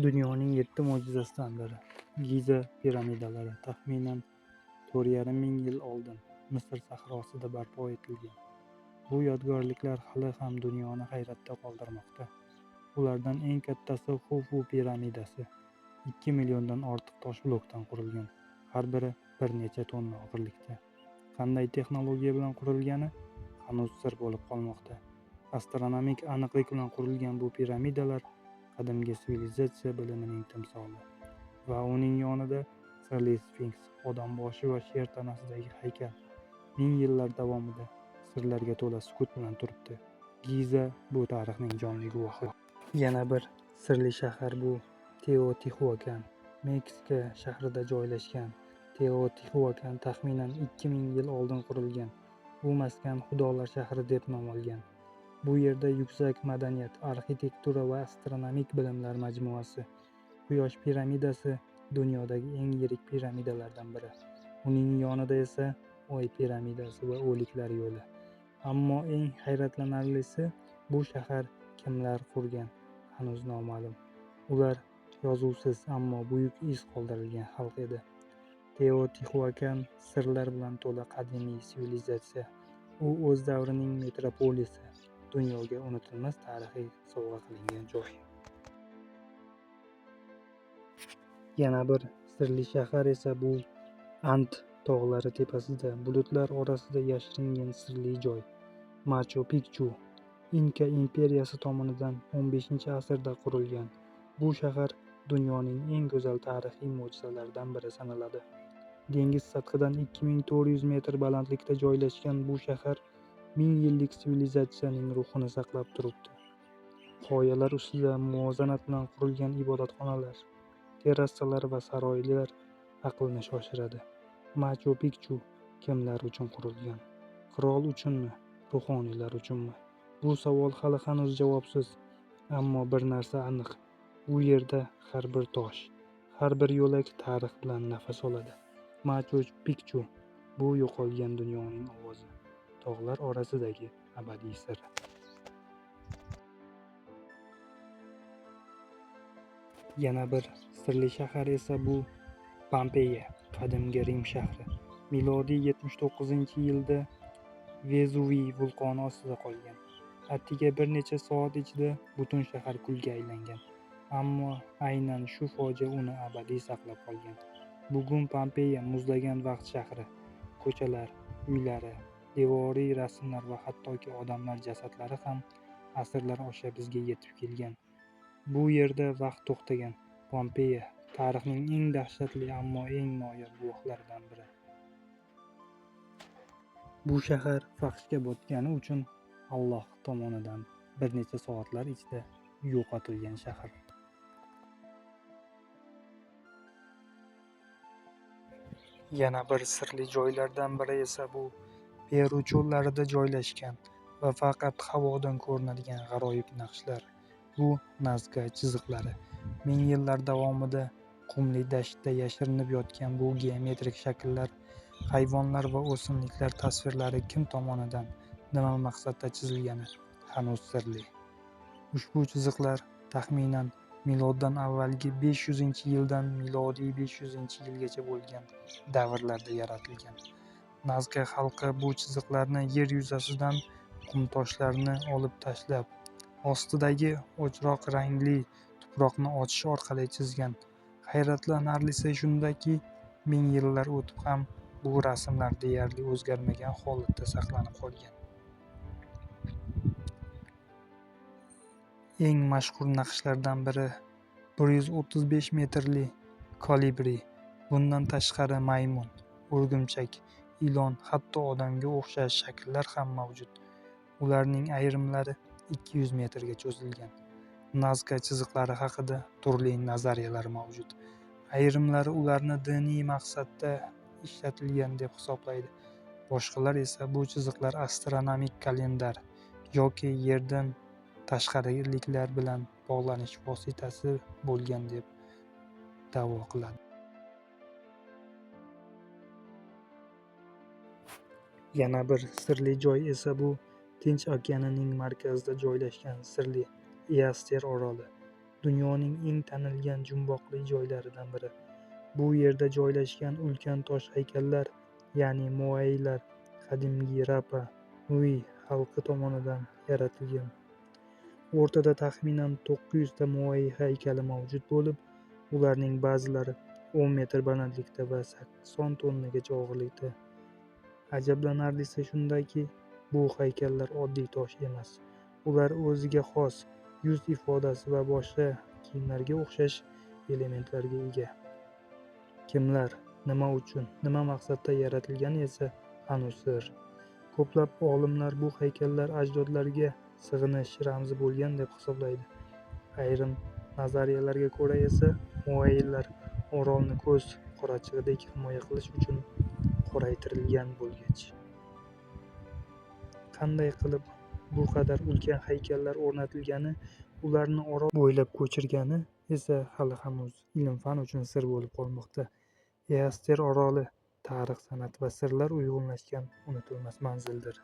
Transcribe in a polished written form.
Dunyoning 7 mo'jizasidan biri Giza piramidalari taxminan 4,5 ming yil oldin Misr sahrosida barpo etilgan. Bu yodgorliklar hali ham dunyoni hayratda qoldirmoqda. Ulardan eng kattasi Xufu piramidasi 2 milliondan ortiq tosh blokdan qurilgan, har biri bir necha tonna og'irlikda. Qanday texnologiya bilan qurilgani hanuz sir bo'lib qolmoqda. Astronomik aniqlik bilan qurilgan bu piramidalar qadimgi sivilizatsiya bilimining timsoli va uning yonida sirli sfinks, odam boshi va sher tanasidagi haykal ming yillar davomida sirlarga to'la sukut bilan turibdi. Giza bu tarixning jonli guvohi. Yana bir sirli shahar bu Teotihuakan. Meksika shahrida joylashgan Teotihuakan taxminan 2000 yil oldin qurilgan. Bu maskan xudolar shahri deb nom olgan. Bu yerda yuksak madaniyat, arxitektura va astronomik bilimlar majmuasi. Quyosh piramidasi dunyodagi eng yirik piramidalardan biri. Uning yonida esa Oy piramidasi va O'liklar yo'li. Ammo eng hayratlanarlisi, bu shahar kimlar qurgan hanuz noma'lum. Ular yozuvsiz, ammo buyuk iz qoldirgan xalq edi. Teotihuakan sirlar bilan to'la qadimiy sivilizatsiya. U o'z davrining metropolisi, dunyoga unutilmas tarixiy sovg'a qilingan joy. Yana bir sirli shahar esa bu And tog'lari tepasida, bulutlar orasida yashiringan sirli joy Machu Picchu. Inka imperiyasi tomonidan 15-asrda qurilgan. Bu shahar dunyoning eng go'zal tarixiy mo'jizalaridan biri sanaladi. Dengiz sathidan 2400 metr balandlikda joylashgan bu shahar 1000 yillik sivilizatsiyaning ruhini saqlab turibdi. Qoyalar ustida muvozanat bilan qurilgan ibodatxonalar, terrasalar va saroylar aqlni shoshiradi. Machu Picchu kimlar uchun qurilgan? Qirol uchunmi? Ruhoniylar uchunmi? Bu savol hali hanuz javobsiz. Ammo bir narsa aniq. Bu yerda har bir tosh, har bir yo'lak tarix bilan nafas oladi. Machu Picchu bu yo'qolgan dunyoning ovozi, tog'lar orasidagi abadiy sir. Yana bir sirli shahar esa bu Pompeya, qadimgi Rim shahri. Milodiy 79-yilda Vezuviy vulqoni ostida qolgan. Atigi bir necha soat ichida butun shahar kulga aylangan. Ammo aynan shu fojia uni abadiy saqlab qolgan. Bugun Pompeya muzlagan vaqt shahri. Ko'chalar, uylari, devoriy rasmlar va hattoki odamlar jasadlari ham asrlar osha bizga yetib kelgan. Bu yerda vaqt to'xtagan. Pompeya tarixning eng dahshatli ammo eng noyob guvohlaridan biri. Bu shahar fahshga botgani uchun Alloh tomonidan bir necha soatlar ichida yo'qotilgan shahar. Yana bir sirli joylardan biri esa bu Peru cho'llarida joylashgan va faqat havodan ko'rinadigan g'aroyib naqshlar. Bu Nazca chiziqlari. Ming yillar davomida qumli dashtda yashirinib yotgan bu geometrik shakllar, hayvonlar va o'simliklar tasvirlari kim tomonidan, nima maqsadda chizilgani hanuz sirli. Ushbu chiziqlar taxminan miloddan avvalgi 500-yildan milodiy 500-yilgacha bo'lgan davrlarda yaratilgan. Nazca xalqi bu chiziqlarni yer yuzasidan qum toshlarni olib tashlab, ostidagi o'chroq rangli tuproqni ochish orqali chizgan. Hayratlanarlisi shundaki, ming yillar o'tib ham bu rasmlar deyarli o'zgarmagan holatda saqlanib qolgan. Eng mashhur naqshlardan biri 135 metrli kolibri. Bundan tashqari maymun, o'rgimchak, ilon, hatto odamga o'xshash shakllar ham mavjud. Ularning ayrimlari 200 metrga cho'zilgan. Nazca chiziqlari haqida turli nazariyalar mavjud. Ayrimlari ularni diniy maqsadda ishlatilgan deb hisoblaydi. Boshqalar esa bu chiziqlar astronomik kalendar yoki yerdan tashqariliklar bilan bog'lanish vositasi bo'lgan deb da'vo qiladi. Yana bir sirli joy esa bu Tinch okeanining markazida joylashgan sirli Easter oroli. dunyoning eng tanilgan jumboqli joylaridan biri. Bu yerda joylashgan ulkan tosh haykallar, ya'ni moailar, qadimgi Rapa Nui xalqi tomonidan yaratilgan. O'rtada taxminan 900 ta moai haykali mavjud bo'lib, ularning ba'zilari 10 metr balandlikda va 80 tonnagacha og'irlikda. Ajablanarlisi shundaki, bu haykallar oddiy tosh emas. Ular o'ziga xos yuz ifodasi va boshqa kiyimlarga o'xshash elementlarga ega. Kimlar, nima uchun, nima maqsadda yaratilgani esa hanuz sir. Ko'plab olimlar bu haykallar ajdodlarga sig'inish ramzi bo'lgan deb hisoblaydi. Ayrim nazariyalarga ko'ra esa moailar orolni ko'z qorachig'idek himoya qilish uchun qoraytirilgan bo'lgach. Qanday qilib bu qadar ulkan haykallar o'rnatilgani, ularni orol bo'ylab ko'chirgani esa hali hanuz ilm-fan uchun sir bo'lib qolmoqda. Easter oroli tarix, san'at va sirlar uyg'unlashgan unutilmas manzildir.